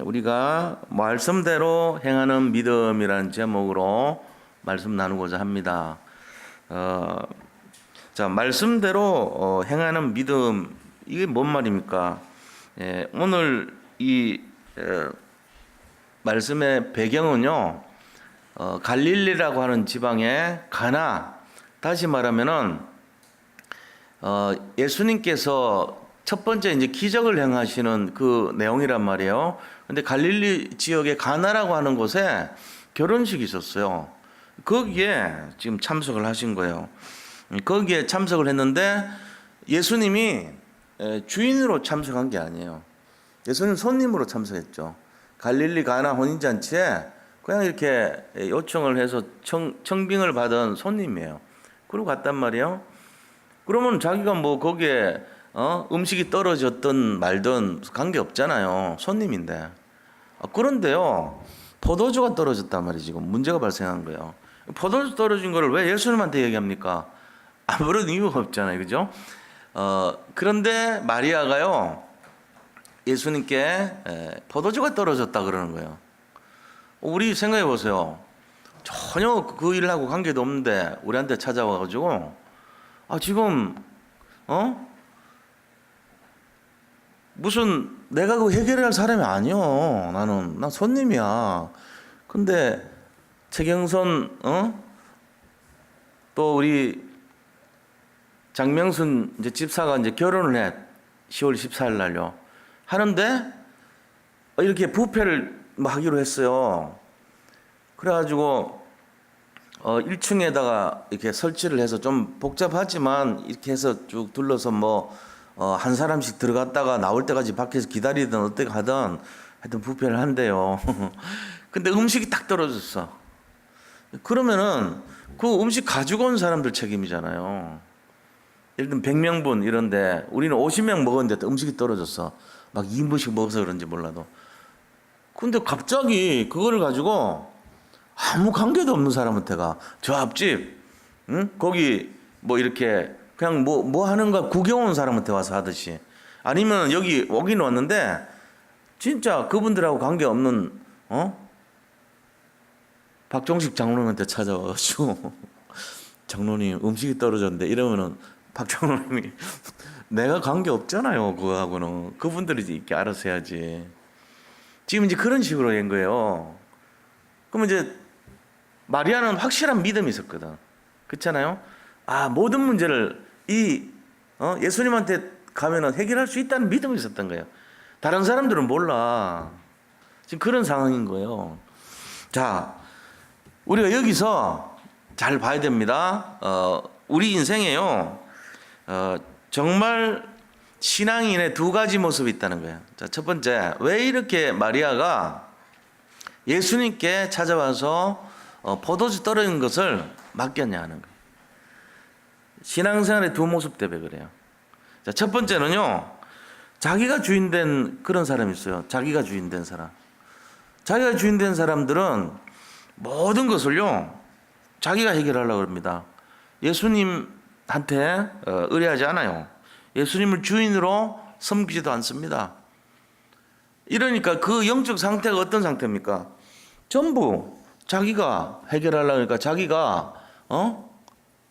우리가 말씀대로 행하는 믿음이라는 제목으로 말씀 나누고자 합니다. 자, 말씀대로 행하는 믿음, 이게 뭔 말입니까? 오늘 이 말씀의 배경은요, 갈릴리라고 하는 지방의 가나, 다시 말하면은 예수님께서 첫 번째 이제 기적을 행하시는 그 내용이란 말이에요. 근데 갈릴리 지역의 가나라고 하는 곳에 결혼식이 있었어요. 거기에 지금 참석을 하신 거예요. 거기에 참석을 했는데 예수님이 주인으로 참석한 게 아니에요. 예수님 손님으로 참석했죠. 갈릴리 가나 혼인잔치에 그냥 이렇게 요청을 해서 청빙을 받은 손님이에요. 그러고 갔단 말이에요. 그러면 자기가 뭐 거기에 음식이 떨어졌든 말든 관계없잖아요. 손님인데. 그런데요, 포도주가 떨어졌단 말이지. 지금 문제가 발생한 거예요. 포도주 떨어진 거를 왜 예수님한테 얘기합니까? 아무런 이유가 없잖아요. 그죠? 그런데 마리아가요, 예수님께 포도주가 떨어졌다 그러는 거예요. 우리 생각해 보세요. 전혀 그 일하고 관계도 없는데 우리한테 찾아와가지고, 지금, 무슨 내가 그 해결할 사람이 아니요. 난 손님이야. 근데 최경선 또 우리 장명순 이제 집사가 이제 결혼을 해. 10월 14일 날요. 하는데 이렇게 부페를 하기로 했어요. 그래가지고 1층에다가 이렇게 설치를 해서 좀 복잡하지만 이렇게 해서 쭉 둘러서 한 사람씩 들어갔다가 나올 때까지 밖에서 기다리든 어떻게 하든 하여튼 부페를 한대요. 근데 음식이 딱 떨어졌어. 그러면은 그 음식 가지고 온 사람들 책임이잖아요. 예를 들면 100명분 이런데 우리는 50명 먹었는데 또 음식이 떨어졌어. 막 2인분씩 먹어서 그런지 몰라도. 근데 갑자기 그거를 가지고 아무 관계도 없는 사람한테가 저 앞집, 거기 이렇게 그냥 뭐 하는가 구경 온 사람한테 와서 하듯이, 아니면 여기 오긴 왔는데 진짜 그분들하고 관계없는 박종식 장로님한테 찾아와가지고 장로님 음식이 떨어졌는데 이러면은 박 장로님이 내가 관계 없잖아요 그거하고는, 그분들이 이렇게 알아서 해야지. 지금 이제 그런 식으로 된 거예요. 그러면 이제 마리아는 확실한 믿음이 있었거든. 그렇잖아요. 모든 문제를 예수님한테 가면은 해결할 수 있다는 믿음이 있었던 거예요. 다른 사람들은 몰라. 지금 그런 상황인 거예요. 자, 우리가 여기서 잘 봐야 됩니다. 우리 인생에요, 정말 신앙인의 두 가지 모습이 있다는 거예요. 자, 첫 번째, 왜 이렇게 마리아가 예수님께 찾아와서 포도주 떨어진 것을 맡겼냐 하는 거예요. 신앙생활의 두 모습 때문에 그래요. 자, 첫 번째는요, 자기가 주인된 그런 사람이 있어요. 자기가 주인된 사람. 자기가 주인된 사람들은 모든 것을요, 자기가 해결하려고 합니다. 예수님한테 의뢰하지 않아요. 예수님을 주인으로 섬기지도 않습니다. 이러니까 그 영적 상태가 어떤 상태입니까? 전부 자기가 해결하려고 하니까 자기가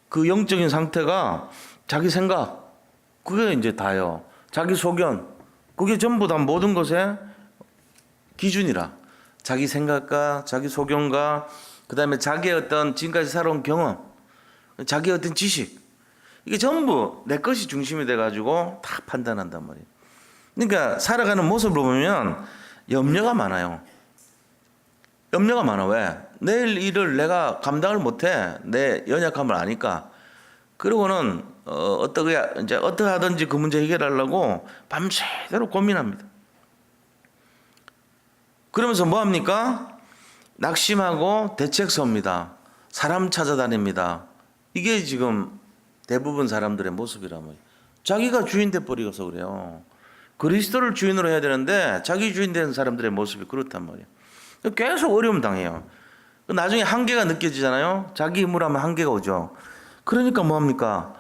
그 영적인 상태가 자기 생각, 그게 이제 다요. 자기 소견, 그게 전부 다 모든 것의 기준이라. 자기 생각과 자기 소견과 그 다음에 자기의 어떤 지금까지 살아온 경험, 자기의 어떤 지식, 이게 전부 내 것이 중심이 돼가지고 다 판단한단 말이에요. 그러니까 살아가는 모습을 보면 염려가 많아요. 염려가 많아. 왜? 내일 일을 내가 감당을 못해. 내 연약함을 아니까. 그러고는 어떻게 하든지 그 문제 해결하려고 밤새도록 고민합니다. 그러면서 뭐 합니까? 낙심하고 대책 섭니다. 사람 찾아다닙니다. 이게 지금 대부분 사람들의 모습이란 말이에요. 자기가 주인 돼 버리고서 그래요. 그리스도를 주인으로 해야 되는데 자기 주인 된 사람들의 모습이 그렇단 말이에요. 계속 어려움 당해요. 나중에 한계가 느껴지잖아요. 자기 힘으로 하면 한계가 오죠. 그러니까 뭐합니까?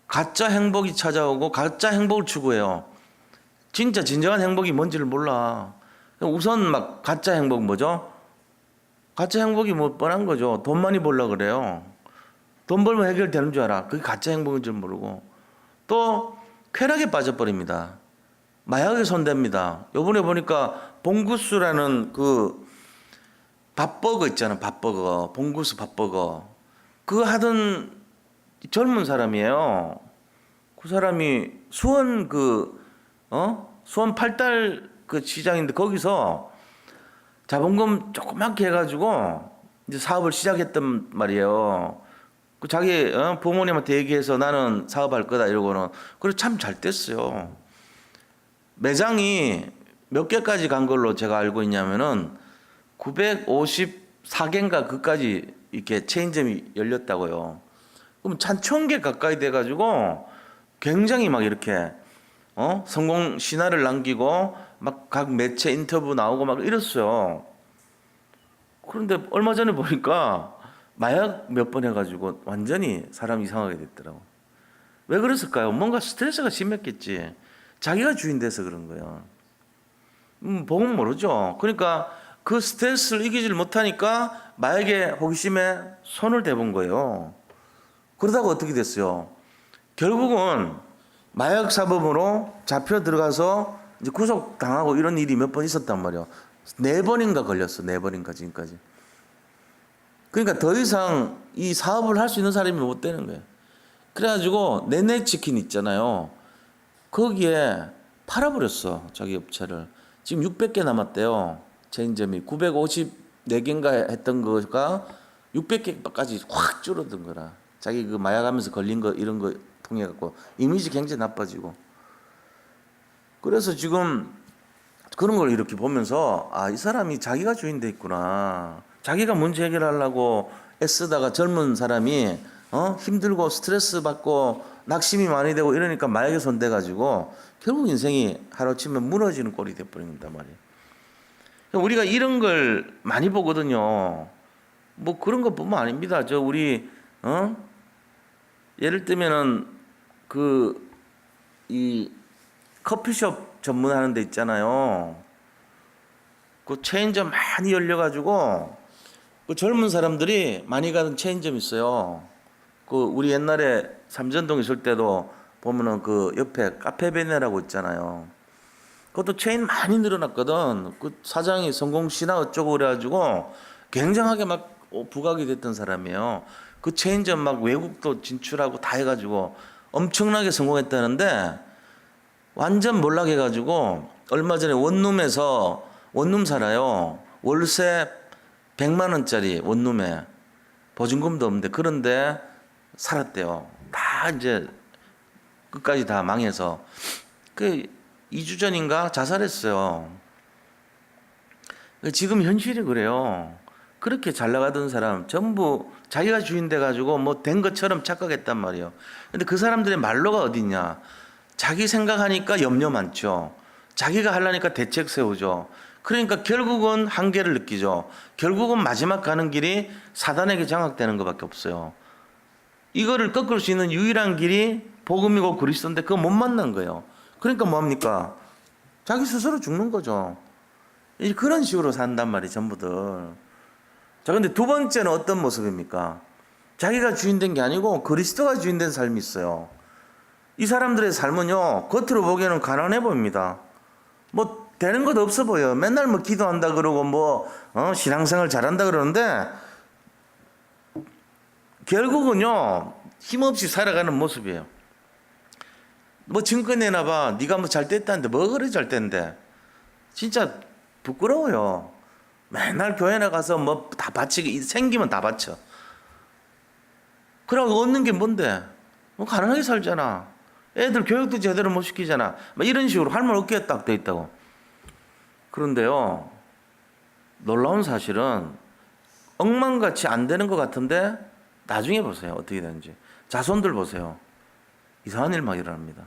가짜 행복이 찾아오고 가짜 행복을 추구해요. 진짜 진정한 행복이 뭔지를 몰라. 우선 막 가짜 행복 뭐죠? 가짜 행복이 뭐 뻔한 거죠. 돈 많이 벌려 그래요. 돈 벌면 해결되는 줄 알아. 그게 가짜 행복인 줄 모르고. 또 쾌락에 빠져버립니다. 마약에 손댑니다. 요번에 보니까 봉구수라는 그 밥버거 있잖아. 밥버거. 봉구수 밥버거. 그거 하던 젊은 사람이에요. 그 사람이 수원 수원 팔달 그 시장인데 거기서 자본금 조그맣게 해가지고 이제 사업을 시작했단 말이에요. 그 자기 부모님한테 얘기해서 나는 사업할 거다 이러고는 그래 참 잘 됐어요. 매장이 몇 개까지 간 걸로 제가 알고 있냐면은 954개인가 그까지 이렇게 체인점이 열렸다고요. 그럼 1,000개 가까이 돼가지고 굉장히 막 이렇게 성공 신화를 남기고 막 각 매체 인터뷰 나오고 막 이랬어요. 그런데 얼마 전에 보니까 마약 몇 번 해가지고 완전히 사람 이상하게 됐더라고. 왜 그랬을까요? 뭔가 스트레스가 심했겠지. 자기가 주인 돼서 그런 거예요. 복은 모르죠. 그러니까 그 스트레스를 이기질 못하니까 마약의 호기심에 손을 대본 거예요. 그러다가 어떻게 됐어요? 결국은 마약 사범으로 잡혀 들어가서 이제 구속 당하고 이런 일이 몇 번 있었단 말이에요. 4번인가 걸렸어. 4번인가 지금까지. 그러니까 더 이상 이 사업을 할 수 있는 사람이 못 되는 거예요. 그래가지고 내내치킨 있잖아요. 거기에 팔아버렸어. 자기 업체를. 지금 600개 남았대요. 체인점이 954개인가 했던 거가 600개까지 확 줄어든 거라. 자기 그 마약하면서 걸린 거 이런 거 통해 갖고 이미지 굉장히 나빠지고. 그래서 지금 그런 걸 이렇게 보면서 이 사람이 자기가 주인 돼 있구나. 자기가 문제 해결하려고 애쓰다가 젊은 사람이 힘들고 스트레스 받고 낙심이 많이 되고 이러니까 마약에 손대 가지고 결국 인생이 하루아침에 무너지는 꼴이 돼 버린단 말이에요. 우리가 이런 걸 많이 보거든요. 뭐 그런 것뿐만 아닙니다. 우리 예를 들면은 이 커피숍 전문하는 데 있잖아요. 그 체인점 많이 열려가지고 그 젊은 사람들이 많이 가는 체인점 있어요. 그 우리 옛날에 삼전동 있을 때도 보면은 그 옆에 카페베네라고 있잖아요. 그것도 체인 많이 늘어났거든. 그 사장이 성공시나 어쩌고 그래가지고 굉장하게 막 부각이 됐던 사람이에요. 그 체인점 막 외국도 진출하고 다 해가지고 엄청나게 성공했다는데 완전 몰락해가지고 얼마 전에 원룸에서 원룸 살아요. 월세 100만 원짜리 원룸에 보증금도 없는데 그런데 살았대요. 다 이제 끝까지 다 망해서 그 2주 전인가 자살했어요. 지금 현실이 그래요. 그렇게 잘 나가던 사람 전부 자기가 주인 돼가지고 뭐 된 것처럼 착각했단 말이에요. 근데 그 사람들의 말로가 어딨냐? 자기 생각하니까 염려 많죠. 자기가 하려니까 대책 세우죠. 그러니까 결국은 한계를 느끼죠. 결국은 마지막 가는 길이 사단에게 장악되는 것밖에 없어요. 이거를 꺾을 수 있는 유일한 길이 복음이고 그리스도인데 그거 못 만난 거예요. 그러니까 뭐합니까? 자기 스스로 죽는 거죠. 그런 식으로 산단 말이에요, 전부들. 자, 근데 두 번째는 어떤 모습입니까? 자기가 주인된 게 아니고 그리스도가 주인된 삶이 있어요. 이 사람들의 삶은요, 겉으로 보기에는 가난해 보입니다. 뭐, 되는 것 없어 보여요. 맨날 뭐 기도한다 그러고 신앙생활 잘한다 그러는데, 결국은요, 힘없이 살아가는 모습이에요. 뭐 증거 내놔봐. 네가 뭐 잘 됐다는데 뭐 그래 잘 됐는데. 진짜 부끄러워요. 맨날 교회 나가서 뭐 다 바치기 생기면 다 바쳐. 그러고 얻는 게 뭔데? 뭐 가난하게 살잖아. 애들 교육도 제대로 못 시키잖아. 뭐 이런 식으로 할 말 어깨에 딱 돼 있다고. 그런데요, 놀라운 사실은 억만같이 안 되는 것 같은데 나중에 보세요. 어떻게 되는지. 자손들 보세요. 이상한 일 막 일어납니다.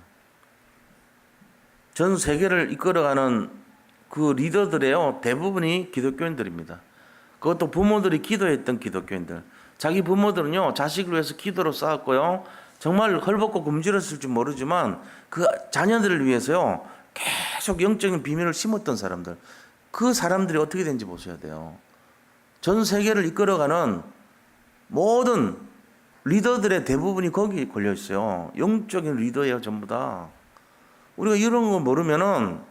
전 세계를 이끌어가는 그 리더들의요, 대부분이 기독교인들입니다. 그것도 부모들이 기도했던 기독교인들. 자기 부모들은요, 자식을 위해서 기도로 쌓았고요, 정말 헐벗고 굶주렸을 줄 모르지만 그 자녀들을 위해서요, 계속 영적인 비밀을 심었던 사람들. 그 사람들이 어떻게 되는지 보셔야 돼요. 전 세계를 이끌어가는 모든 리더들의 대부분이 거기에 걸려 있어요. 영적인 리더예요, 전부 다. 우리가 이런 거 모르면은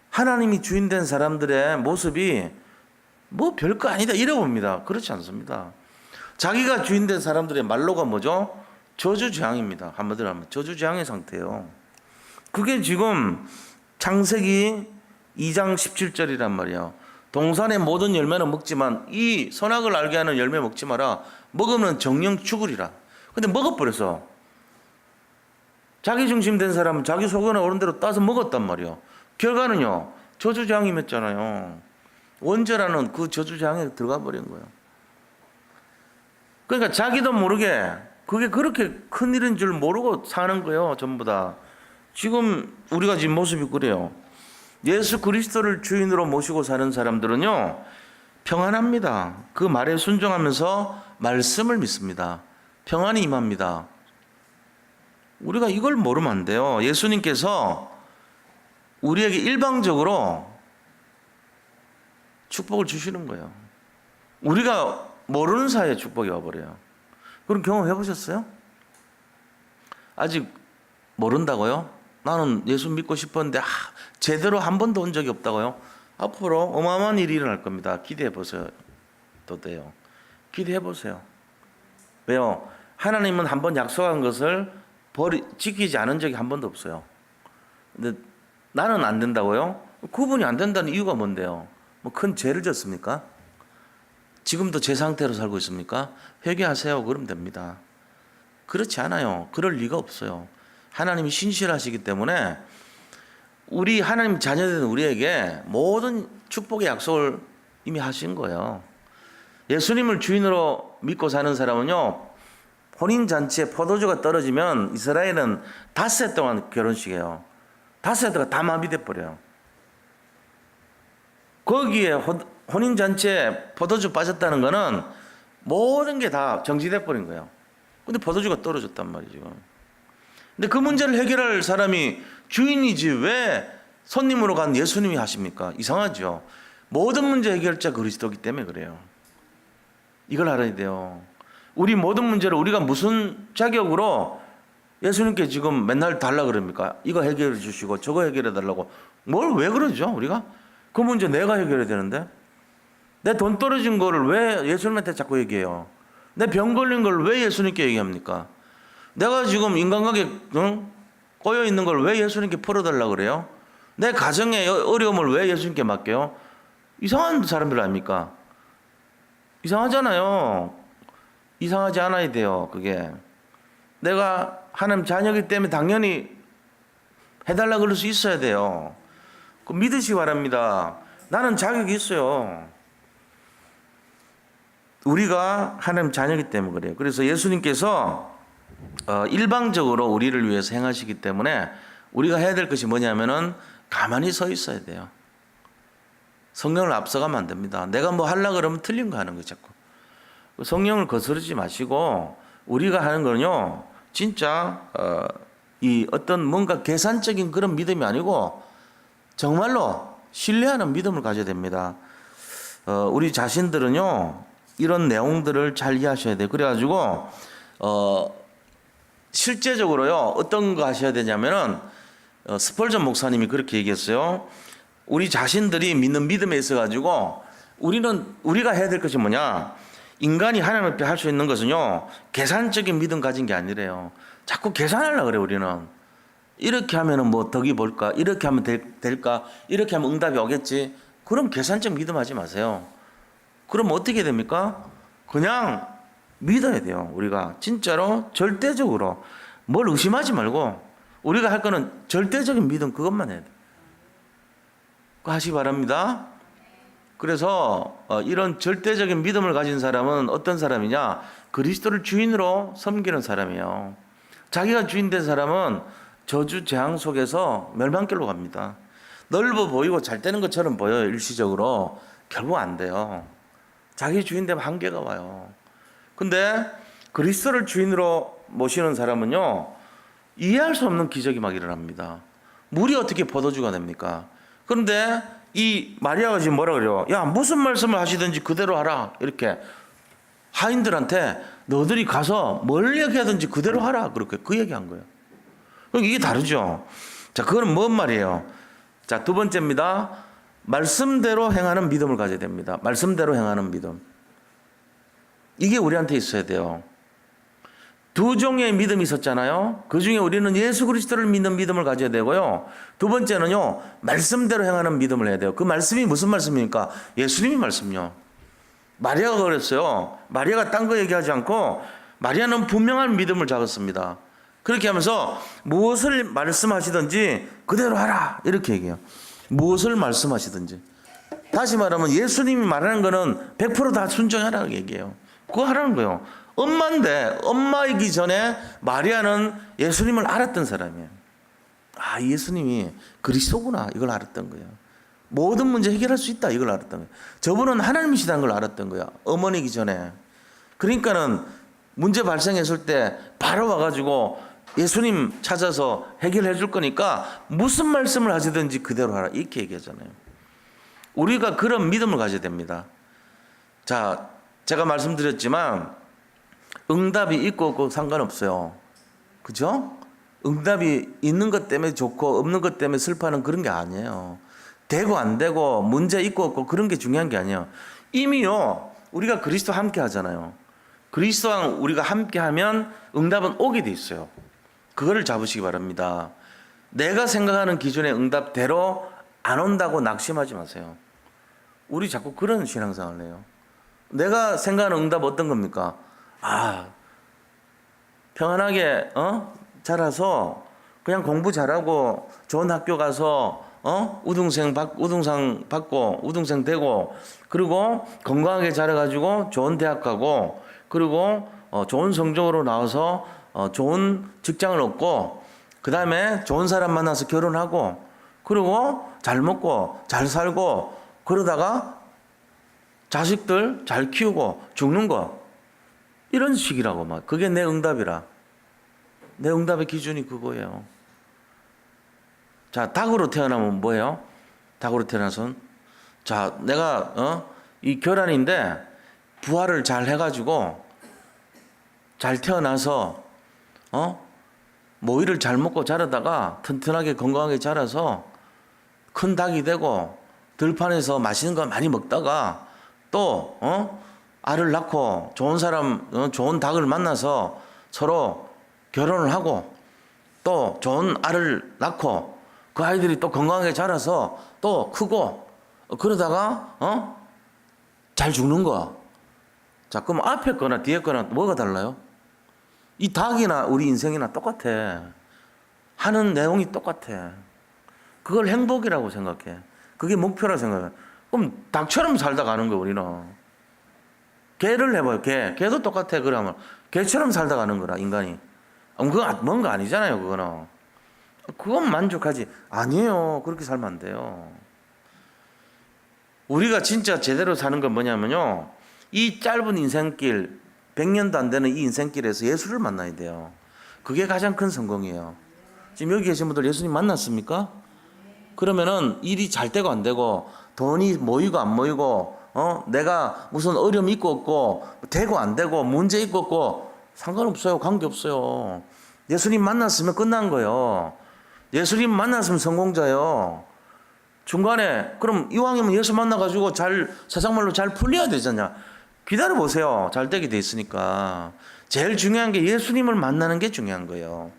하나님이 주인된 사람들의 모습이 뭐 별거 아니다 이래 봅니다. 그렇지 않습니다. 자기가 주인된 사람들의 말로가 뭐죠? 저주재앙입니다. 한마디로 하면 저주재앙의 상태예요. 그게 지금 창세기 2장 17절이란 말이에요. 동산의 모든 열매는 먹지만 이 선악을 알게 하는 열매 먹지 마라. 먹으면 정령 죽으리라. 근데 먹어버려서 자기 중심된 사람은 자기 속에나 오른 대로 따서 먹었단 말이에요. 결과는요, 저주재앙이 맺잖아요. 원죄라는 그 저주재앙에 들어가 버린 거예요. 그러니까 자기도 모르게 그게 그렇게 큰일인 줄 모르고 사는 거예요, 전부 다. 지금 우리가 지금 모습이 그래요. 예수 그리스도를 주인으로 모시고 사는 사람들은요, 평안합니다. 그 말에 순종하면서 말씀을 믿습니다. 평안이 임합니다. 우리가 이걸 모르면 안 돼요. 예수님께서 우리에게 일방적으로 축복을 주시는 거예요. 우리가 모르는 사이에 축복이 와버려요. 그런 경험 해보셨어요? 아직 모른다고요? 나는 예수 믿고 싶었는데 제대로 한 번도 온 적이 없다고요? 앞으로 어마어마한 일이 일어날 겁니다. 기대해 보셔도 돼요. 기대해 보세요. 왜요? 하나님은 한 번 약속한 것을 지키지 않은 적이 한 번도 없어요. 근데 나는 안 된다고요? 구분이 안 된다는 이유가 뭔데요? 뭐 큰 죄를 졌습니까? 지금도 제 상태로 살고 있습니까? 회개하세요. 그러면 됩니다. 그렇지 않아요. 그럴 리가 없어요. 하나님이 신실하시기 때문에 우리 하나님 자녀된 우리에게 모든 축복의 약속을 이미 하신 거예요. 예수님을 주인으로 믿고 사는 사람은요, 혼인잔치에 포도주가 떨어지면 이스라엘은 닷새 동안 결혼식이에요. 닷새 동안 다 마비돼 버려요. 거기에 혼인잔치에 포도주 빠졌다는 거는 모든 게 다 정지돼 버린 거예요. 근데 포도주가 떨어졌단 말이죠. 근데 그 문제를 해결할 사람이 주인이지 왜 손님으로 간 예수님이 하십니까? 이상하죠. 모든 문제 해결자 그리스도이기 때문에 그래요. 이걸 알아야 돼요. 우리 모든 문제를 우리가 무슨 자격으로 예수님께 지금 맨날 달라 그럽니까? 이거 해결해 주시고 저거 해결해 달라고. 뭘 왜 그러죠? 우리가? 그 문제 내가 해결해야 되는데. 내 돈 떨어진 거를 왜 예수님한테 자꾸 얘기해요? 내 병 걸린 걸 왜 예수님께 얘기합니까? 내가 지금 인간관계 꼬여 있는 걸 왜 예수님께 풀어달라 그래요? 내 가정의 어려움을 왜 예수님께 맡겨요? 이상한 사람들 아닙니까? 이상하잖아요. 이상하지 않아야 돼요. 그게 내가 하나님 자녀이기 때문에 당연히 해달라 그럴 수 있어야 돼요. 그 믿으시기 바랍니다. 나는 자격이 있어요. 우리가 하나님 자녀이기 때문에 그래요. 그래서 예수님께서 일방적으로 우리를 위해서 행하시기 때문에 우리가 해야 될 것이 뭐냐면은 가만히 서 있어야 돼요. 성령을 앞서가면 안 됩니다. 내가 뭐 하려고 그러면 틀린 거 하는 거예요, 자꾸. 성령을 거스르지 마시고 우리가 하는 거는요, 진짜 이 어떤 뭔가 계산적인 그런 믿음이 아니고 정말로 신뢰하는 믿음을 가져야 됩니다. 우리 자신들은요, 이런 내용들을 잘 이해하셔야 돼요. 그래가지고 실제적으로요, 어떤 거 하셔야 되냐면은 스펄전 목사님이 그렇게 얘기했어요. 우리 자신들이 믿는 믿음에 있어 가지고 우리가 해야 될 것이 뭐냐? 인간이 하나님 앞에 할 수 있는 것은요, 계산적인 믿음 가진 게 아니래요. 자꾸 계산하려고 그래요, 우리는. 이렇게 하면은 뭐 덕이 볼까? 이렇게 하면 될까? 이렇게 하면 응답이 오겠지? 그럼 계산적 믿음 하지 마세요. 그럼 어떻게 됩니까? 그냥 믿어야 돼요. 우리가 진짜로 절대적으로 뭘 의심하지 말고 우리가 할 거는 절대적인 믿음 그것만 해야 돼요. 그거 하시기 바랍니다. 그래서 이런 절대적인 믿음을 가진 사람은 어떤 사람이냐? 그리스도를 주인으로 섬기는 사람이에요. 자기가 주인 된 사람은 저주 재앙 속에서 멸망길로 갑니다. 넓어 보이고 잘 되는 것처럼 보여요, 일시적으로. 결국 안 돼요. 자기 주인 되면 한계가 와요. 근데 그리스도를 주인으로 모시는 사람은요, 이해할 수 없는 기적이 막 일어납니다. 물이 어떻게 포도주가 됩니까? 그런데 이 마리아가 지금 뭐라 그래요? 야, 무슨 말씀을 하시든지 그대로 하라. 이렇게 하인들한테 너들이 가서 뭘 얘기하든지 그대로 하라. 그렇게 그 얘기한 거예요. 그럼 이게 다르죠. 자, 그거는 뭔 말이에요? 자, 두 번째입니다. 말씀대로 행하는 믿음을 가져야 됩니다. 말씀대로 행하는 믿음. 이게 우리한테 있어야 돼요. 두 종류의 믿음이 있었잖아요. 그 중에 우리는 예수 그리스도를 믿는 믿음을 가져야 되고요. 두 번째는요, 말씀대로 행하는 믿음을 해야 돼요. 그 말씀이 무슨 말씀입니까? 예수님이 말씀요. 마리아가 그랬어요. 마리아가 딴 거 얘기하지 않고 마리아는 분명한 믿음을 가졌습니다. 그렇게 하면서 무엇을 말씀하시든지 그대로 하라. 이렇게 얘기해요. 무엇을 말씀하시든지. 다시 말하면 예수님이 말하는 거는 100%다 순종하라고 얘기해요. 그거 하라는 거예요. 엄마인데 엄마이기 전에 마리아는 예수님을 알았던 사람이에요. 아, 예수님이 그리스도구나 이걸 알았던 거예요. 모든 문제 해결할 수 있다 이걸 알았던 거예요. 저분은 하나님이시다는 걸 알았던 거예요. 어머니기 전에. 그러니까는 문제 발생했을 때 바로 와가지고 예수님 찾아서 해결해 줄 거니까 무슨 말씀을 하시든지 그대로 하라 이렇게 얘기하잖아요. 우리가 그런 믿음을 가져야 됩니다. 자, 제가 말씀드렸지만 응답이 있고 없고 상관없어요. 그죠? 응답이 있는 것 때문에 좋고 없는 것 때문에 슬퍼하는 그런 게 아니에요. 되고 안 되고 문제 있고 없고 그런 게 중요한 게 아니에요. 이미요, 우리가 그리스도와 함께 하잖아요. 그리스도와 우리가 함께 하면 응답은 오게 돼 있어요. 그거를 잡으시기 바랍니다. 내가 생각하는 기준의 응답대로 안 온다고 낙심하지 마세요. 우리 자꾸 그런 신앙생활을 해요. 내가 생각하는 응답 어떤 겁니까? 아, 평안하게 자라서 그냥 공부 잘하고 좋은 학교 가서 우등상 받고 우등생 되고 그리고 건강하게 자라가지고 좋은 대학 가고 그리고 좋은 성적으로 나와서 좋은 직장을 얻고 그 다음에 좋은 사람 만나서 결혼하고 그리고 잘 먹고 잘 살고 그러다가 자식들 잘 키우고 죽는 거 이런 식이라고 막 그게 내 응답이라. 내 응답의 기준이 그거예요. 자, 닭으로 태어나면 뭐예요? 닭으로 태어나선 자, 내가 이 결혼인데 부화를 잘 해가지고 잘 태어나서 모이를 잘 먹고 자라다가 튼튼하게 건강하게 자라서 큰 닭이 되고 들판에서 맛있는 거 많이 먹다가 또 알을 낳고 좋은 사람 좋은 닭을 만나서 서로 결혼을 하고 또 좋은 알을 낳고 그 아이들이 또 건강하게 자라서 또 크고 그러다가 잘 죽는 거. 자, 그럼 앞에 거나 뒤에 거나 뭐가 달라요? 이 닭이나 우리 인생이나 똑같아. 하는 내용이 똑같아. 그걸 행복이라고 생각해. 그게 목표라고 생각해. 그럼 닭처럼 살다 가는 거야, 우리는. 개를 해봐요, 개. 개도 똑같아, 그러면. 개처럼 살다 가는 거라, 인간이. 그거 뭔가 아니잖아요, 그거는. 그건 만족하지. 아니에요. 그렇게 살면 안 돼요. 우리가 진짜 제대로 사는 건 뭐냐면요. 이 짧은 인생길, 100년도 안 되는 이 인생길에서 예수를 만나야 돼요. 그게 가장 큰 성공이에요. 지금 여기 계신 분들 예수님 만났습니까? 그러면은 일이 잘 되고 안 되고 돈이 모이고 안 모이고 내가 무슨 어려움이 있고 없고 되고 안 되고 문제 있고 없고 상관없어요. 관계없어요. 예수님 만났으면 끝난 거예요. 예수님 만났으면 성공자예요. 중간에 그럼 이왕이면 예수 만나가지고 잘 세상말로 잘 풀려야 되잖냐. 기다려 보세요. 잘 되게 돼 있으니까. 제일 중요한 게 예수님을 만나는 게 중요한 거예요.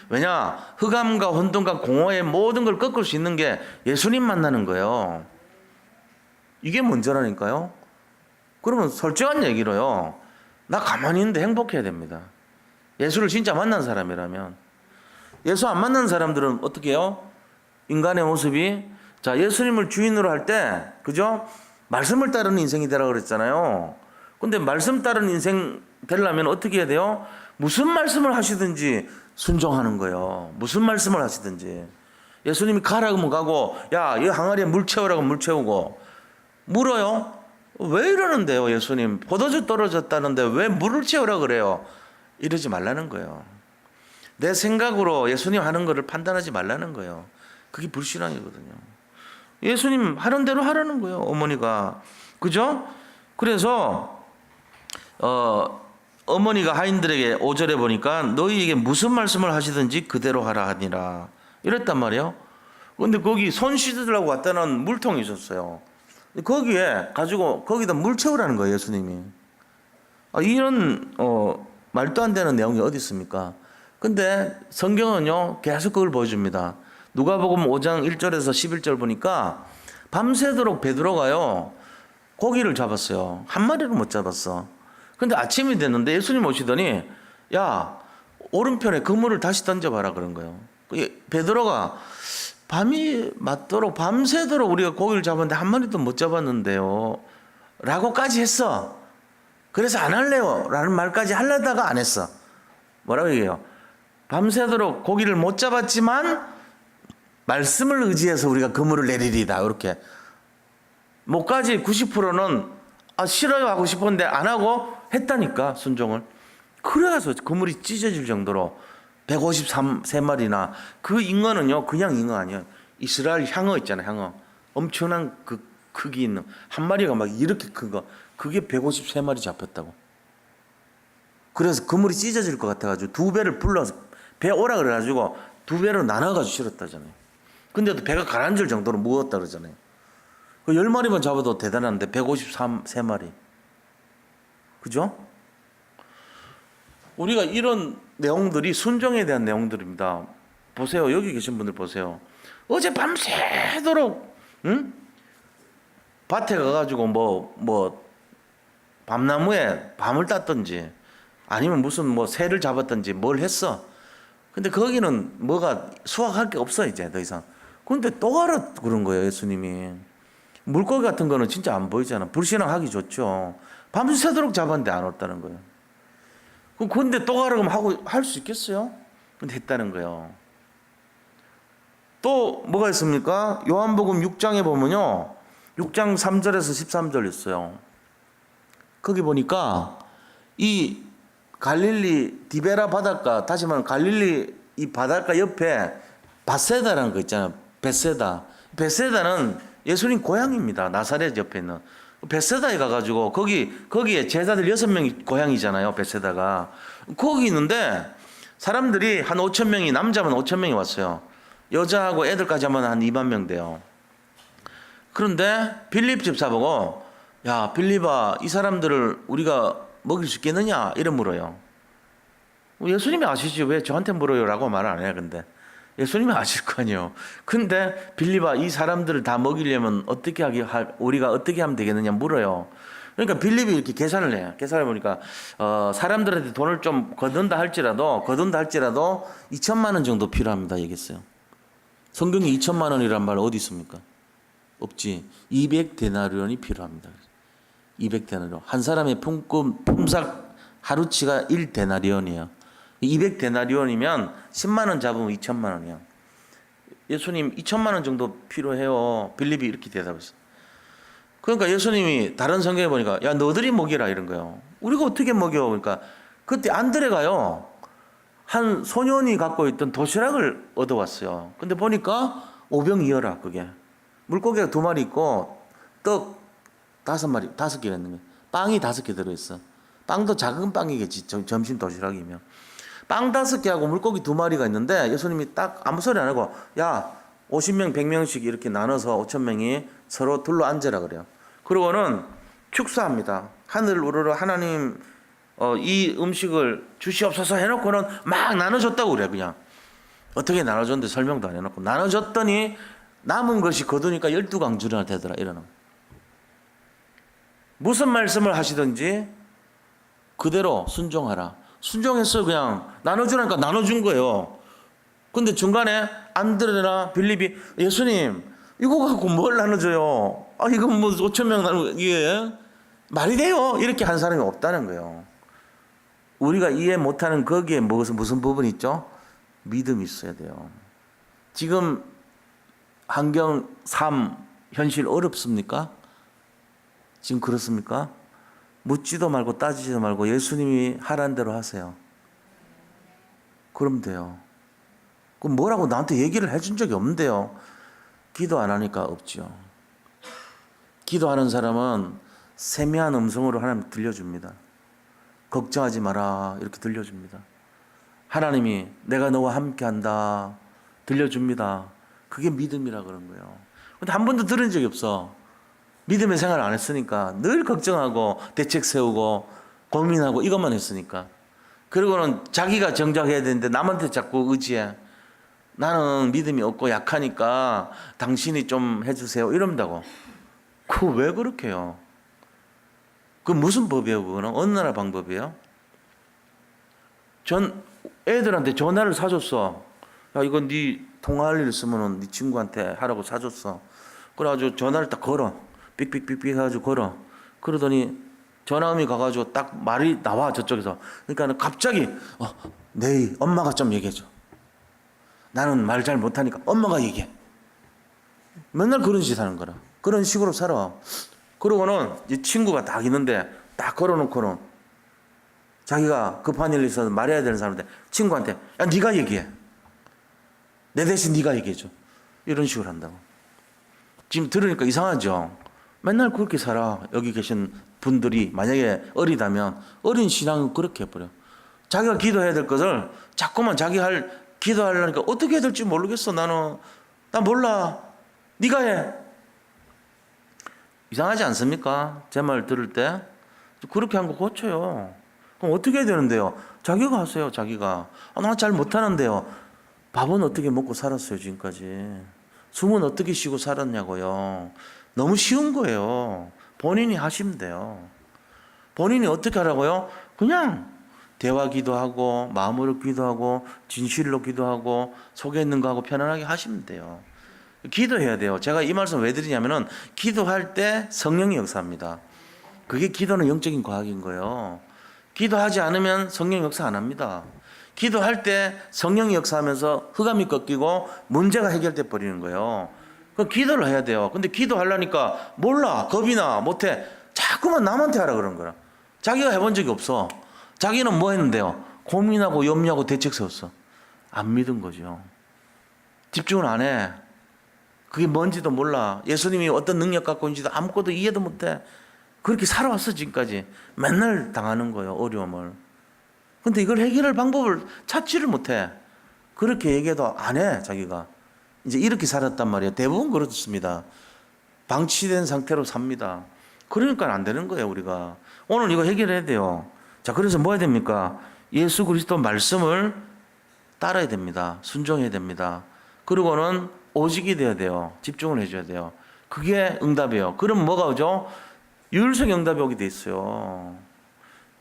왜냐? 흑암과 혼돈과 공허의 모든 걸 꺾을 수 있는 게 예수님 만나는 거예요. 이게 먼저라니까요. 그러면 솔직한 얘기로요. 나 가만히 있는데 행복해야 됩니다. 예수를 진짜 만난 사람이라면. 예수 안 만난 사람들은 어떻게 해요? 인간의 모습이 자, 예수님을 주인으로 할 때 그죠? 말씀을 따르는 인생이 되라고 그랬잖아요. 근데 말씀 따르는 인생 되려면 어떻게 해야 돼요? 무슨 말씀을 하시든지 순종하는 거예요. 무슨 말씀을 하시든지. 예수님이 가라고 하면 가고, 야, 이 항아리에 물 채우라고 물 채우고. 물어요? 왜 이러는데요, 예수님? 포도주 떨어졌다는데 왜 물을 채우라고 그래요? 이러지 말라는 거예요. 내 생각으로 예수님 하는 거를 판단하지 말라는 거예요. 그게 불신앙이거든요. 예수님 하는 대로 하라는 거예요, 어머니가. 그죠? 그래서 어머니가 하인들에게 5절에 보니까 너희에게 무슨 말씀을 하시든지 그대로 하라 하니라 이랬단 말이에요. 근데 거기 손 씻으려고 갖다 놓은 물통이 있었어요. 거기에 가지고 거기다 물 채우라는 거예요, 예수님이. 이런 말도 안 되는 내용이 어디 있습니까? 근데 성경은요 계속 그걸 보여줍니다. 누가복음 5장 1절에서 11절 보니까 밤새도록 베드로가요 고기를 잡았어요. 한 마리를 못 잡았어. 근데 아침이 됐는데 예수님 오시더니 야 오른편에 그물을 다시 던져봐라 그런 거예요. 베드로가 밤이 맞도록 밤새도록 우리가 고기를 잡았는데 한 마리도 못 잡았는데요 라고까지 했어. 그래서 안 할래요 라는 말까지 하려다가 안 했어. 뭐라고 얘기해요? 밤새도록 고기를 못 잡았지만 말씀을 의지해서 우리가 그물을 내리리다 이렇게. 뭐까지 90%는 싫어요 하고 싶었는데 안 하고 했다니까, 순종을. 그래서 그물이 찢어질 정도로 153마리나. 그 잉어는요 그냥 잉어 아니에요. 이스라엘 향어 있잖아요, 향어. 엄청난 그 크기 있는 한 마리가 막 이렇게 큰 거, 그게 153마리 잡혔다고. 그래서 그물이 찢어질 것 같아가지고 두 배를 불러서 배 오라 그래가지고 두 배로 나눠가지고 실었다잖아요. 근데도 배가 가라앉을 정도로 무거웠다 그러잖아요. 그 10마리만 잡아도 대단한데 153마리. 그죠? 우리가 이런 내용들이 순종에 대한 내용들입니다. 보세요. 여기 계신 분들 보세요. 어제 밤새도록 밭에 가가지고 뭐 밤나무에 밤을 땄든지 아니면 무슨 새를 잡았든지 뭘 했어. 근데 거기는 뭐가 수확할 게 없어 이제 더 이상. 근데 또 가라 그런 거예요, 예수님이. 물고기 같은 거는 진짜 안 보이잖아. 불신앙하기 좋죠. 밤새도록 잡았는데 안 왔다는 거예요. 근데 또 가라 그러면 하고 할 수 있겠어요? 근데 했다는 거예요. 또 뭐가 있습니까? 요한복음 6장에 보면요. 6장 3절에서 13절 있어요. 거기 보니까 이 갈릴리 디베라 바닷가, 다시 말하면 갈릴리 이 바닷가 옆에 바세다라는 거 있잖아요. 베세다. 베세다는 예수님 고향입니다. 나사렛 옆에 있는. 베세다에 가가지고 거기에 제자들 6명이 고향이잖아요. 베세다가. 거기 있는데 사람들이 한 5천 명이, 남자만 5천 명이 왔어요. 여자하고 애들까지 하면 한 2만 명 돼요. 그런데 빌립 집사 보고 야 빌립아 이 사람들을 우리가 먹일 수 있겠느냐 이래 물어요. 예수님이 아시지 왜 저한테 물어요 라고 말 안 해요. 근데 예수님이 아실 거 아니에요. 근데 빌립아 이 사람들을 다 먹이려면 우리가 어떻게 하면 되겠느냐 물어요. 그러니까 빌립이 이렇게 계산을 해요. 계산을 보니까 사람들한테 돈을 좀 거둔다 할지라도 2천만 원 정도 필요합니다 얘기했어요. 성경에 2천만 원이란 말 어디 있습니까? 없지. 200데나리온이 필요합니다. 200데나리온. 한 사람의 품삯 하루치가 1데나리온이에요. 200데나리온이면 10만 원 잡으면 2천만 원이에요. 예수님 2천만 원 정도 필요해요. 빌립이 이렇게 대답했어요. 그러니까 예수님이 다른 성경에 보니까 야 너들이 먹이라 이런 거예요. 우리가 어떻게 먹여? 그러니까 그때 안드레가요. 한 소년이 갖고 있던 도시락을 얻어왔어요. 근데 보니까 오병이어라 그게. 물고기가 2마리 있고 떡 5마리, 5개가 있는 거예요. 빵이 5개 들어있어. 빵도 작은 빵이겠지. 점심 도시락이면. 빵 5개하고 물고기 2마리가 있는데 예수님이 딱 아무 소리 안 하고 야 50명 100명씩 이렇게 나눠서 5,000명이 서로 둘러 앉으라 그래요. 그러고는 축사합니다. 하늘 우러러 하나님 이 음식을 주시옵소서 해놓고는 막 나눠줬다고 그래. 그냥 어떻게 나눠줬는데 설명도 안 해놓고 나눠줬더니 남은 것이 거두니까 12강주나 되더라 이러는. 무슨 말씀을 하시든지 그대로 순종하라. 순종했어요. 그냥 나눠주라니까 나눠준 거예요. 근데 중간에 안드레나 빌립이 예수님 이거 갖고 뭘 나눠줘요? 이건 뭐 5천 명 나누는 이게 말이 돼요? 이렇게 한 사람이 없다는 거예요. 우리가 이해 못하는 거기에 무슨 부분이 있죠? 믿음이 있어야 돼요. 지금 환경, 삶, 현실 어렵습니까? 지금 그렇습니까? 묻지도 말고 따지지도 말고 예수님이 하라는 대로 하세요. 그럼 돼요. 그럼 뭐라고 나한테 얘기를 해준 적이 없는데요. 기도 안 하니까 없지요. 기도하는 사람은 세미한 음성으로 하나님 들려줍니다. 걱정하지 마라 이렇게 들려줍니다. 하나님이 내가 너와 함께한다 들려줍니다. 그게 믿음이라 그런 거예요. 근데 한 번도 들은 적이 없어. 믿음의 생활 안 했으니까 늘 걱정하고 대책 세우고 고민하고 이것만 했으니까. 그리고는 자기가 정작해야 되는데 남한테 자꾸 의지해. 나는 믿음이 없고 약하니까 당신이 좀 해주세요 이런다고. 그거 왜 그렇게 해요? 그 무슨 법이에요? 그거는 어느 나라 방법이에요? 전 애들한테 전화를 사줬어. 야 이거 네 통화할 일 있으면 네 친구한테 하라고 사줬어. 그래가지고 전화를 딱 걸어. 삑삑삑삑 해가지고 걸어. 그러더니 전화음이 가가지고 딱 말이 나와 저쪽에서. 그러니까 갑자기 내 엄마가 좀 얘기해줘. 나는 말 잘 못하니까 엄마가 얘기해. 맨날 그런 짓 하는 거라. 그런 식으로 살아. 그러고는 이 친구가 딱 있는데 딱 걸어놓고는 자기가 급한 일이 있어서 말해야 되는 사람인데 친구한테 야 네가 얘기해. 내 대신 네가 얘기해줘. 이런 식으로 한다고. 지금 들으니까 이상하죠. 맨날 그렇게 살아. 여기 계신 분들이 만약에 어리다면 어린 신앙은 그렇게 해버려. 자기가 기도해야 될 것을 자꾸만 자기 기도하려니까 어떻게 해야 될지 모르겠어. 나는 나 몰라. 네가 해. 이상하지 않습니까? 제 말 들을 때 그렇게 한 거 고쳐요. 그럼 어떻게 해야 되는데요? 자기가 하세요. 자기가. 나 잘 못하는데요. 밥은 어떻게 먹고 살았어요 지금까지? 숨은 어떻게 쉬고 살았냐고요. 너무 쉬운 거예요. 본인이 하시면 돼요. 본인이 어떻게 하라고요? 그냥 대화 기도하고 마음으로 기도하고 진실로 기도하고 속에 있는 거 하고 편안하게 하시면 돼요. 기도해야 돼요. 제가 이 말씀 왜 드리냐면은 기도할 때 성령이 역사합니다. 그게 기도는 영적인 과학인 거예요. 기도하지 않으면 성령 역사 안 합니다. 기도할 때 성령이 역사하면서 흑암이 꺾이고 문제가 해결돼 버리는 거예요. 그럼 기도를 해야 돼요. 근데 기도하려니까 몰라, 겁이 나, 못해. 자꾸만 남한테 하라 그런 거야. 자기가 해본 적이 없어. 자기는 뭐 했는데요? 고민하고 염려하고 대책 세웠어. 안 믿은 거죠. 집중을 안 해. 그게 뭔지도 몰라. 예수님이 어떤 능력 갖고 있는지도 아무것도 이해도 못해. 그렇게 살아왔어 지금까지. 맨날 당하는 거예요. 어려움을. 근데 이걸 해결할 방법을 찾지를 못해. 그렇게 얘기해도 안 해 자기가. 이제 이렇게 살았단 말이에요. 대부분 그렇습니다. 방치된 상태로 삽니다. 그러니까 안 되는 거예요 우리가. 오늘 이거 해결해야 돼요. 자, 그래서 뭐 해야 됩니까? 예수 그리스도 말씀을 따라야 됩니다. 순종해야 됩니다. 그리고는 오직이 돼야 돼요. 집중을 해줘야 돼요. 그게 응답이에요. 그럼 뭐가 오죠? 유일성 응답이 오게 돼 있어요.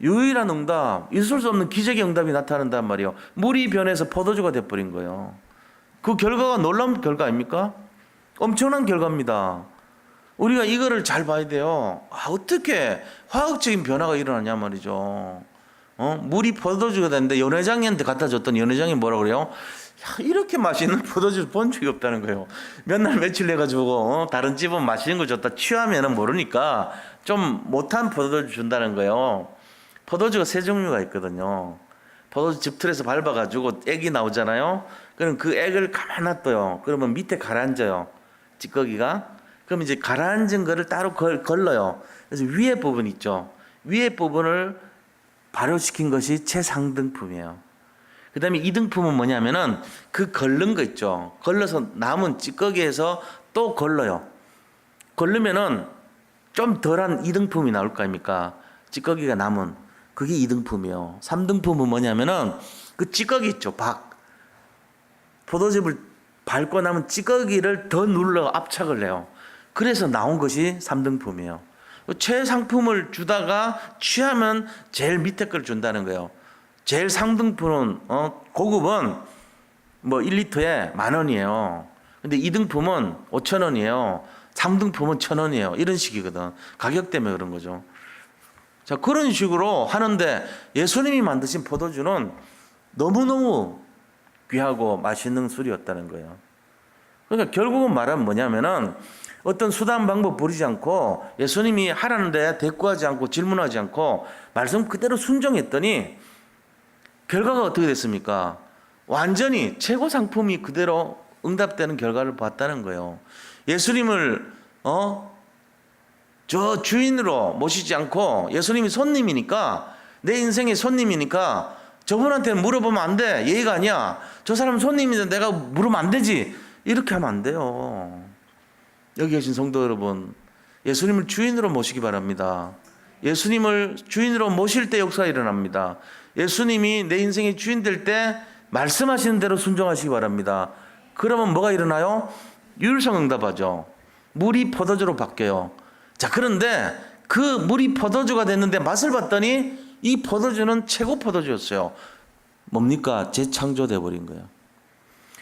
유일한 응답, 있을 수 없는 기적의 응답이 나타난단 말이에요. 물이 변해서 포도주가 돼버린 거예요. 그 결과가 놀라운 결과 아닙니까? 엄청난 결과입니다. 우리가 이거를 잘 봐야 돼요. 어떻게 화학적인 변화가 일어나냐 말이죠. 물이 포도주가 됐는데 연회장님한테 갖다 줬더니 연회장이 뭐라 그래요? 야, 이렇게 맛있는 포도주를 본 적이 없다는 거예요. 몇 날 며칠 해가지고 다른 집은 맛있는 거 줬다 취하면은 모르니까 좀 못한 포도주 준다는 거예요. 포도주가 세 종류가 있거든요. 포도주 즙틀에서 밟아가지고 액이 나오잖아요. 그럼 그 액을 가만 놔둬요. 그러면 밑에 가라앉아요. 찌꺼기가. 그럼 이제 가라앉은 거를 따로 걸러요. 그래서 위에 부분 있죠. 위에 부분을 발효시킨 것이 최상등품이에요. 그 다음에 2등품은 뭐냐면은 그 걸른 거 있죠. 걸러서 남은 찌꺼기에서 또 걸러요. 걸르면은 좀 덜한 2등품이 나올 거 아닙니까? 찌꺼기가 남은. 그게 2등품이에요. 3등품은 뭐냐면은 그 찌꺼기 있죠. 포도즙을 밟고 남은 찌꺼기를 더 눌러 압착을 해요. 그래서 나온 것이 3등품이에요. 최상품을 주다가 취하면 제일 밑에 걸 준다는 거예요. 제일 상등품은 고급은 뭐 1리터에 10,000원이에요. 근데 2등품은 5,000원이에요. 3등품은 1,000원이에요. 이런 식이거든. 가격 때문에 그런 거죠. 자, 그런 식으로 하는데 예수님이 만드신 포도주는 너무너무 귀하고 맛있는 술이었다는 거예요. 그러니까 결국은 말하면 뭐냐면은 어떤 수단 방법 부리지 않고 예수님이 하라는데 대꾸하지 않고 질문하지 않고 말씀 그대로 순종했더니 결과가 어떻게 됐습니까? 완전히 최고 상품이 그대로 응답되는 결과를 봤다는 거예요. 예수님을 저 주인으로 모시지 않고 예수님이 손님이니까, 내 인생의 손님이니까 저분한테는 물어보면 안 돼. 예의가 아니야. 저 사람 손님인데 내가 물으면 안 되지. 이렇게 하면 안 돼요. 여기 계신 성도 여러분, 예수님을 주인으로 모시기 바랍니다. 예수님을 주인으로 모실 때 역사가 일어납니다. 예수님이 내 인생의 주인 될 때 말씀하시는 대로 순종하시기 바랍니다. 그러면 뭐가 일어나요? 유율성 응답하죠. 물이 포도주로 바뀌어요. 자, 그런데 그 물이 포도주가 됐는데 맛을 봤더니 이 포도주는 최고 포도주였어요. 뭡니까? 재창조돼 버린 거예요.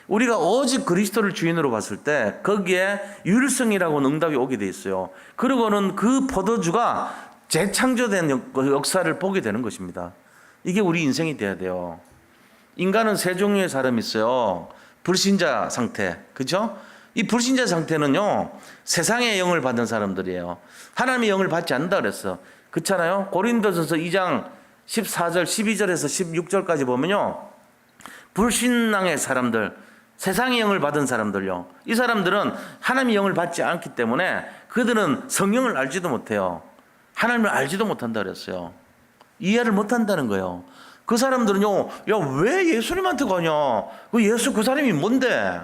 우리가 오직 그리스도를 주인으로 봤을 때 거기에 유율성이라고 응답이 오게 돼 있어요. 그리고는 그 포도주가 재창조된 역사를 보게 되는 것입니다. 이게 우리 인생이 돼야 돼요. 인간은 세 종류의 사람이 있어요. 불신자 상태, 그죠? 이 불신자 상태는요, 세상의 영을 받은 사람들이에요. 하나님의 영을 받지 않는다 그랬어. 그렇잖아요? 고린도전서 2장 14절, 12절에서 16절까지 보면요, 불신앙의 사람들, 세상의 영을 받은 사람들요, 이 사람들은 하나님의 영을 받지 않기 때문에 그들은 성령을 알지도 못해요. 하나님을 알지도 못한다 그랬어요. 이해를 못한다는 거예요. 그 사람들은요, 야, 왜 예수님한테 가냐? 그 사람이 뭔데?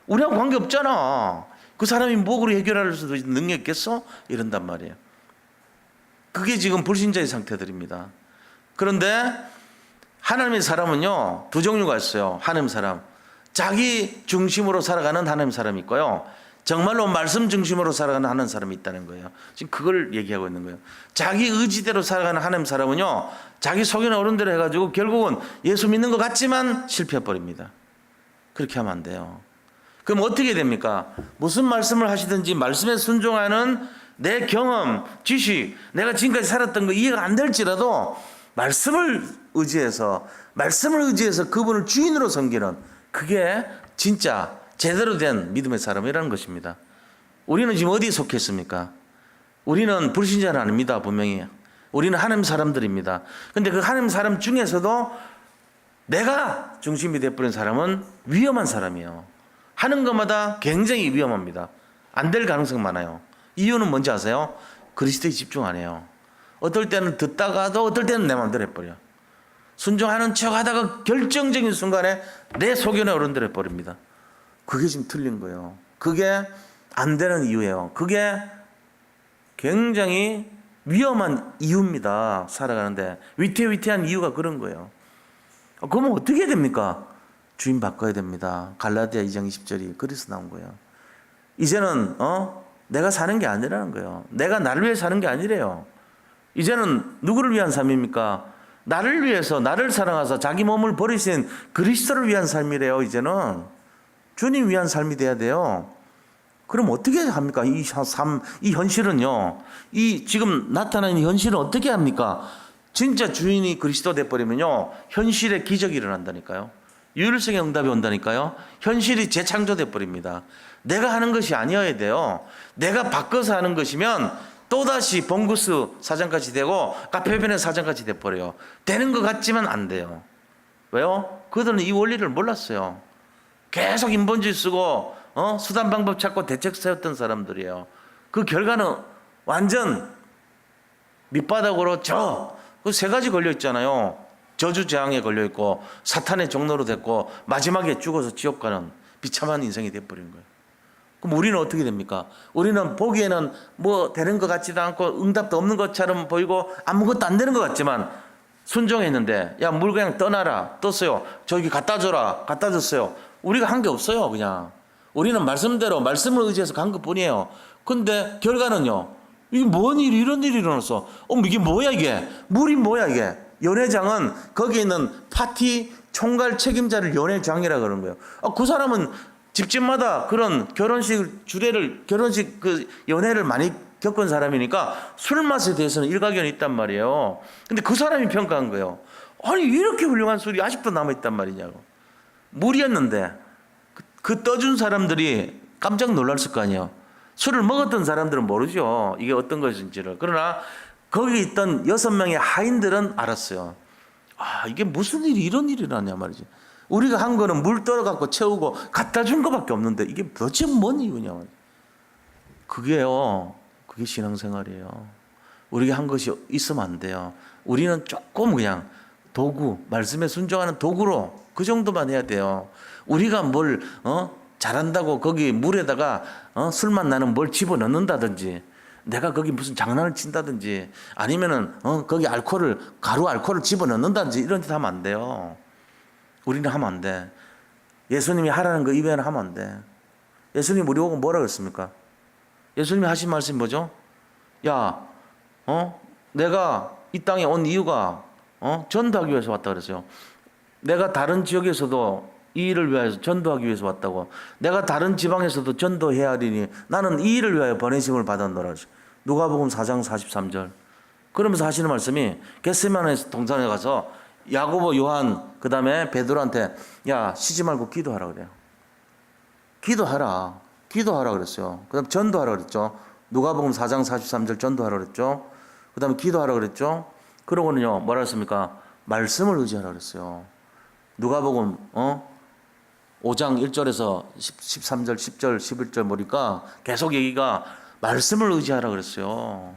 우리하고 관계 없잖아. 그 사람이 뭐로 해결할 수도 있는 능력 있겠어? 이런단 말이에요. 그게 지금 불신자의 상태들입니다. 그런데 하나님의 사람은요, 두 종류가 있어요. 하나님 사람, 자기 중심으로 살아가는 하나님 사람이 있고요, 정말로 말씀 중심으로 살아가는 하나님 사람이 있다는 거예요. 지금 그걸 얘기하고 있는 거예요. 자기 의지대로 살아가는 하나님 사람은요, 자기 속이나 어른대로 해가지고 결국은 예수 믿는 것 같지만 실패해버립니다. 그렇게 하면 안 돼요. 그럼 어떻게 됩니까? 무슨 말씀을 하시든지 말씀에 순종하는 내 경험, 지식, 내가 지금까지 살았던 거 이해가 안 될지라도 말씀을 의지해서 그분을 주인으로 섬기는, 그게 진짜 제대로 된 믿음의 사람이라는 것입니다. 우리는 지금 어디에 속했습니까? 우리는 불신자는 아닙니다. 분명히 우리는 하나님 사람들입니다. 그런데 그 하나님 사람 중에서도 내가 중심이 되어버린 사람은 위험한 사람이에요. 하는 것마다 굉장히 위험합니다. 안 될 가능성 많아요. 이유는 뭔지 아세요? 그리스도에 집중 안 해요. 어떨 때는 듣다가도 어떨 때는 내 마음대로 해버려. 순종하는 척 하다가 결정적인 순간에 내 소견에 어른대로 해버립니다. 그게 지금 틀린 거예요. 그게 안 되는 이유예요. 그게 굉장히 위험한 이유입니다. 살아가는데 위태위태한 이유가 그런 거예요. 그러면 어떻게 해야 됩니까? 주인 바꿔야 됩니다. 갈라디아 2장 20절이 그래서 나온 거예요. 이제는 내가 사는 게 아니라는 거예요. 내가 나를 위해 사는 게 아니래요. 이제는 누구를 위한 삶입니까? 나를 위해서, 나를 사랑하사 자기 몸을 버리신 그리스도를 위한 삶이래요. 이제는 주님 위한 삶이 돼야 돼요. 그럼 어떻게 합니까? 이 현실은요, 이 지금 나타나는 현실은 어떻게 합니까? 진짜 주인이 그리스도 돼버리면요, 현실에 기적이 일어난다니까요. 유일성의 응답이 온다니까요. 현실이 재창조돼 버립니다. 내가 하는 것이 아니어야 돼요. 내가 바꿔서 하는 것이면 또다시 봉구스 사장같이 되고 카페베네 사장같이 돼버려요. 되는 것 같지만 안 돼요. 왜요? 그들은 이 원리를 몰랐어요. 계속 인본주의 쓰고 수단 방법 찾고 대책 세웠던 사람들이에요. 그 결과는 완전 밑바닥으로 그 세 가지 걸려 있잖아요. 저주재앙에 걸려있고 사탄의 종로로 됐고 마지막에 죽어서 지옥 가는 비참한 인생이 돼버린 거예요. 그럼 우리는 어떻게 됩니까? 우리는 보기에는 뭐 되는 것 같지도 않고 응답도 없는 것처럼 보이고 아무것도 안 되는 것 같지만 순종했는데, 야, 물 그냥 떠나라. 떴어요. 저기 갖다 줘라. 갖다 줬어요. 우리가 한 게 없어요. 그냥 우리는 말씀대로 말씀을 의지해서 간 것뿐이에요. 근데 결과는요, 이게 뭔 일이, 이런 일이 일어났어. 이게 뭐야 이게? 물이 뭐야 이게? 연회장은 거기에 있는 파티 총괄 책임자를 연회장이라 그러는 거예요. 그 사람은 집집마다 그런 결혼식 그 연회를 많이 겪은 사람이니까 술 맛에 대해서는 일가견이 있단 말이에요. 근데 그 사람이 평가한 거예요. 아니, 이렇게 훌륭한 술이 아직도 남아있단 말이냐고. 물이었는데 그 떠준 사람들이 깜짝 놀랐을 거 아니에요. 술을 먹었던 사람들은 모르죠, 이게 어떤 것인지를. 그러나 거기 있던 6명의 하인들은 알았어요. 이게 무슨 일이, 이런 일이 일어나냐 말이지. 우리가 한 거는 물 떨어갖고 채우고 갖다 준 거밖에 없는데 이게 도대체 뭔 이유냐. 그게 신앙생활이에요. 우리가 한 것이 있으면 안 돼요. 우리는 조금 그냥 도구, 말씀에 순종하는 도구로 그 정도만 해야 돼요. 우리가 뭘 잘한다고 거기 물에다가 술맛 나는 뭘 집어넣는다든지, 내가 거기 무슨 장난을 친다든지, 아니면은 거기 가루 알코올을 집어넣는다든지 이런 짓 하면 안 돼요. 우리는 하면 안 돼. 예수님이 하라는 거 이외에는 하면 안 돼. 예수님 우리 보고 뭐라 그랬습니까? 예수님이 하신 말씀이 뭐죠? 야, 내가 이 땅에 온 이유가 전도하기 위해서 왔다 그랬어요. 내가 다른 지역에서도 이 일을 위해서 전도하기 위해서 왔다고. 내가 다른 지방에서도 전도해야 하리니 나는 이 일을 위하여 보내심을 받았노라. 누가복음 4장 43절. 그러면서 하시는 말씀이 겟세마네 동산에 가서 야고보, 요한, 그 다음에 베드로한테 야, 쉬지 말고 기도하라 그래요. 기도하라 그랬어요. 그 다음에 전도하라 그랬죠. 누가복음 4장 43절 전도하라 그랬죠. 그 다음에 기도하라 그랬죠. 그러고는요, 뭐라 했습니까? 말씀을 의지하라 그랬어요. 누가복음 5장 1절에서 13절, 10절, 11절 보니까 계속 얘기가 말씀을 의지하라 그랬어요.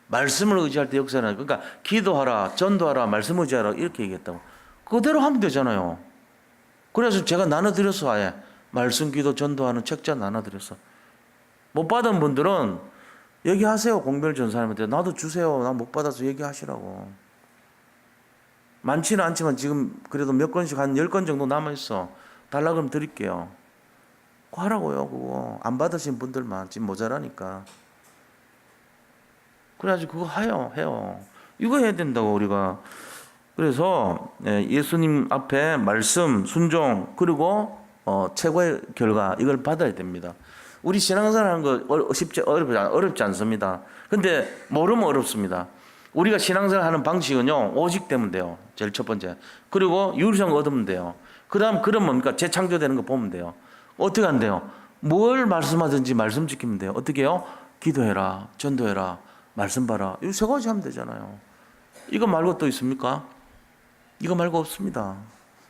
말씀을 의지할 때 역사는, 그러니까 기도하라, 전도하라, 말씀 의지하라 이렇게 얘기했다고. 그대로 하면 되잖아요. 그래서 제가 나눠드렸어. 아예 말씀, 기도, 전도하는 책자 나눠드렸어. 못 받은 분들은 얘기하세요. 공별 전사님한테 나도 주세요. 나 못 받아서 얘기하시라고. 많지는 않지만 지금 그래도 몇 건씩 한 10건 정도 남아있어. 달라 그러면 드릴게요. 그거 하라고요. 그거 안 받으신 분들만 지금 모자라니까. 그래가지고 그거 해요. 이거 해야 된다고 우리가. 그래서 예수님 앞에 말씀, 순종, 그리고 최고의 결과, 이걸 받아야 됩니다. 우리 신앙생활 하는 거 어렵지 않습니다. 근데 모르면 어렵습니다. 우리가 신앙생활 하는 방식은요, 오직 되면 돼요. 제일 첫 번째. 그리고 유일성 얻으면 돼요. 그 다음, 그럼 뭡니까? 재창조되는 거 보면 돼요. 어떻게 안 돼요? 뭘 말씀하든지 말씀 지키면 돼요. 어떻게 해요? 기도해라, 전도해라, 말씀 봐라. 이 세 가지 하면 되잖아요. 이거 말고 또 있습니까? 이거 말고 없습니다.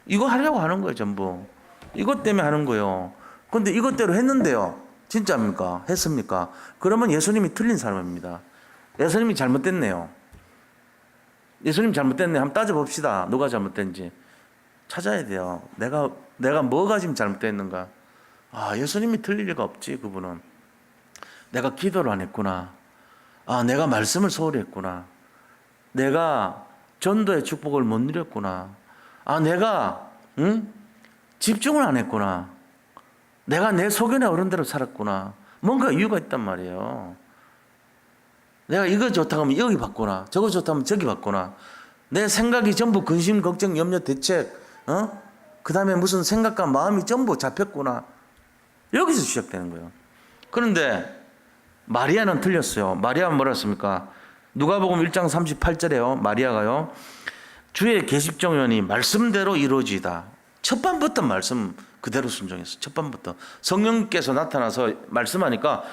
이거 하려고 하는 거예요, 전부. 이것 때문에 하는 거예요. 근데 이것대로 했는데요. 진짜입니까? 했습니까? 그러면 예수님이 틀린 사람입니다. 예수님이 잘못됐네요. 예수님 잘못됐네. 한번 따져봅시다. 누가 잘못된지. 찾아야 돼요. 내가 뭐가 지금 잘못됐는가? 예수님이 틀릴 리가 없지, 그분은. 내가 기도를 안 했구나. 내가 말씀을 소홀히 했구나. 내가 전도의 축복을 못 누렸구나. 내가 집중을 안 했구나. 내가 내 소견에 어른대로 살았구나. 뭔가 이유가 있단 말이에요. 내가 이거 좋다고 하면 여기 받구나. 저거 좋다면 저기 받구나. 내 생각이 전부 근심, 걱정, 염려, 대책, 그 다음에 무슨 생각과 마음이 전부 잡혔구나. 여기서 시작되는 거예요. 그런데 마리아는 틀렸어요. 마리아는 뭐라 했습니까? 누가복음 1장 38절에요. 마리아가요, 주의 계십정연이 말씀대로 이루어지이다. 첫 밤부터 말씀 그대로 순종했어요. 첫 밤부터 성령께서 나타나서 말씀하니까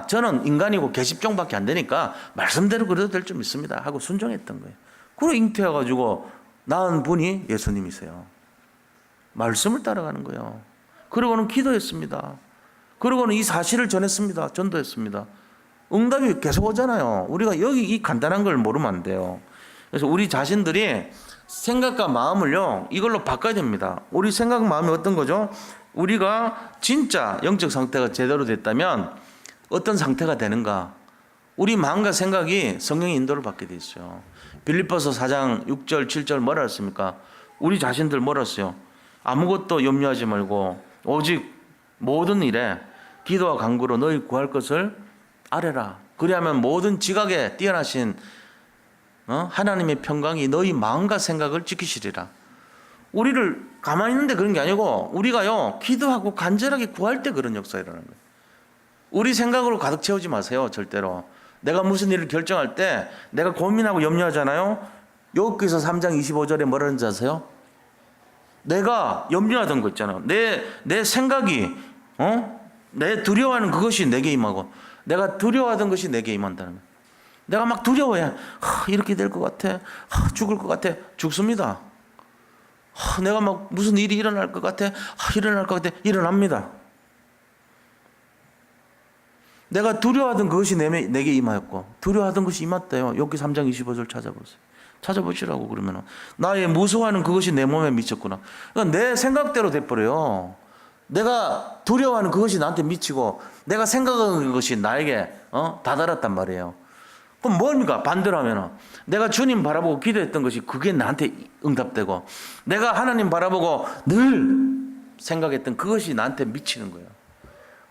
저는 인간이고 계십종밖에 안 되니까 말씀대로 그래도 될 줄 믿습니다 하고 순종했던 거예요. 그리고 잉태해가지고 낳은 분이 예수님이세요. 말씀을 따라가는 거예요. 그리고는 기도했습니다. 그리고는 이 사실을 전했습니다. 전도했습니다. 응답이 계속 오잖아요. 우리가 여기 이 간단한 걸 모르면 안 돼요. 그래서 우리 자신들이 생각과 마음을요, 이걸로 바꿔야 됩니다. 우리 생각, 마음이 어떤 거죠? 우리가 진짜 영적 상태가 제대로 됐다면 어떤 상태가 되는가? 우리 마음과 생각이 성령의 인도를 받게 돼 있어요. 빌립보서 4장 6절 7절 뭐라 했습니까? 우리 자신들 뭐라 했어요? 아무것도 염려하지 말고 오직 모든 일에 기도와 간구로 너희 구할 것을 아뢰라. 그리하면 모든 지각에 뛰어나신 하나님의 평강이 너희 마음과 생각을 지키시리라. 우리를 가만히 있는데 그런 게 아니고 우리가요, 기도하고 간절하게 구할 때 그런 역사가 일어나는 거예요. 우리 생각으로 가득 채우지 마세요. 절대로. 내가 무슨 일을 결정할 때 내가 고민하고 염려하잖아요. 욥기서 3장 25절에 뭐라는지 아세요? 내가 염려하던 거 있잖아요. 내 생각이 내 두려워하는 그것이 내게 임하고 내가 두려워하던 것이 내게 임한다는 거예요. 내가 막 두려워해. 이렇게 될 것 같아. 죽을 것 같아. 죽습니다. 내가 막 무슨 일이 일어날 것 같아. 일어날 것 같아. 일어납니다. 내가 두려워하던 그것이 내게 임하였고 두려워하던 것이 임했대요. 욥기 3장 25절 찾아보세요. 찾아보시라고. 그러면 나의 무서워하는 그것이 내 몸에 미쳤구나. 그러니까 내 생각대로 돼버려요. 내가 두려워하는 그것이 나한테 미치고 내가 생각하는 것이 나에게 다다랐단 말이에요. 그럼 뭡니까? 반대로 하면 내가 주님 바라보고 기도했던 것이 그게 나한테 응답되고 내가 하나님 바라보고 늘 생각했던 그것이 나한테 미치는 거예요.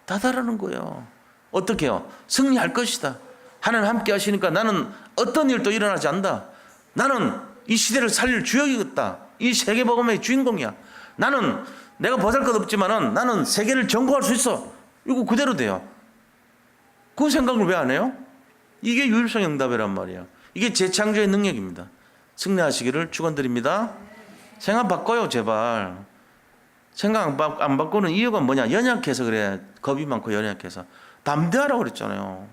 다다르는 거예요. 어떻게 해요? 승리할 것이다. 하나님 함께 하시니까 나는 어떤 일도 일어나지 않는다. 나는 이 시대를 살릴 주역이겠다. 이 세계복음의 주인공이야. 나는 내가 보잘것없지만은 나는 세계를 정복할 수 있어. 이거 그대로 돼요. 그 생각을 왜 안 해요? 이게 유일성 응답이란 말이에요. 이게 재창조의 능력입니다. 승리하시기를 축원드립니다. 생각 바꿔요, 제발. 생각 안 바꾸는 이유가 뭐냐? 연약해서 그래. 겁이 많고 연약해서. 담대하라고 그랬잖아요.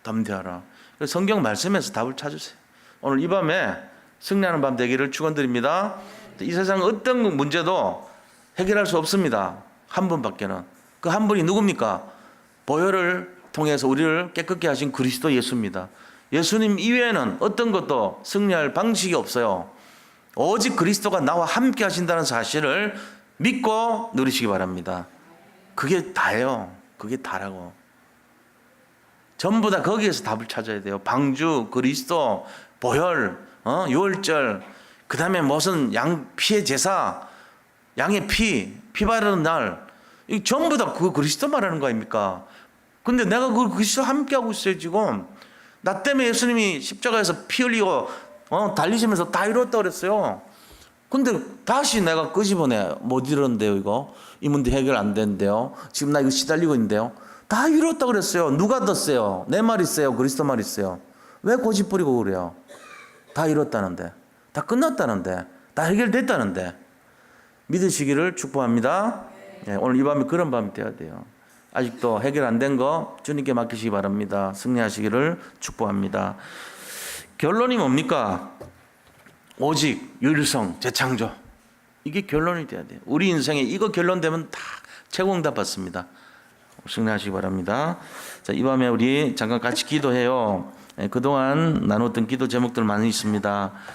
담대하라. 성경 말씀에서 답을 찾으세요. 오늘 이 밤에 승리하는 밤 되기를 축원드립니다. 이 세상 어떤 문제도 해결할 수 없습니다. 한 분밖에는. 그 한 분이 누굽니까? 보혈을 통해서 우리를 깨끗게 하신 그리스도 예수입니다. 예수님 이외에는 어떤 것도 승리할 방식이 없어요. 오직 그리스도가 나와 함께 하신다는 사실을 믿고 누리시기 바랍니다. 그게 다예요. 그게 다라고. 전부 다 거기에서 답을 찾아야 돼요. 방주, 그리스도, 보혈, 유월절, 그 다음에 무슨 피의 제사, 양의 피 바르는 날, 이 전부 다 그 그리스도 말하는 거 아닙니까? 근데 내가 그 그리스도 함께 하고 있어요, 지금. 나 때문에 예수님이 십자가에서 피 흘리고, 달리시면서 다 이뤘다 그랬어요. 근데 다시 내가 끄집어내. 못 이뤘는데요, 이거. 이 문제 해결 안 되는데요. 지금 나 이거 시달리고 있는데요. 다 이뤘다 그랬어요. 누가 더 세요? 내 말 있어요? 그리스도 말 있어요? 왜 고집 부리고 그래요? 다 이뤘다는데. 다 끝났다는데. 다 해결됐다는데. 믿으시기를 축복합니다. 네, 오늘 이 밤이 그런 밤이 되어야 돼요. 아직도 해결 안 된 거 주님께 맡기시기 바랍니다. 승리하시기를 축복합니다. 결론이 뭡니까? 오직 유일성 재창조. 이게 결론이 돼야 돼요. 우리 인생에 이거 결론되면 다 최고 응답 받습니다. 승리하시기 바랍니다. 자, 이 밤에 우리 잠깐 같이 기도해요. 그동안 나눴던 기도 제목들 많이 있습니다.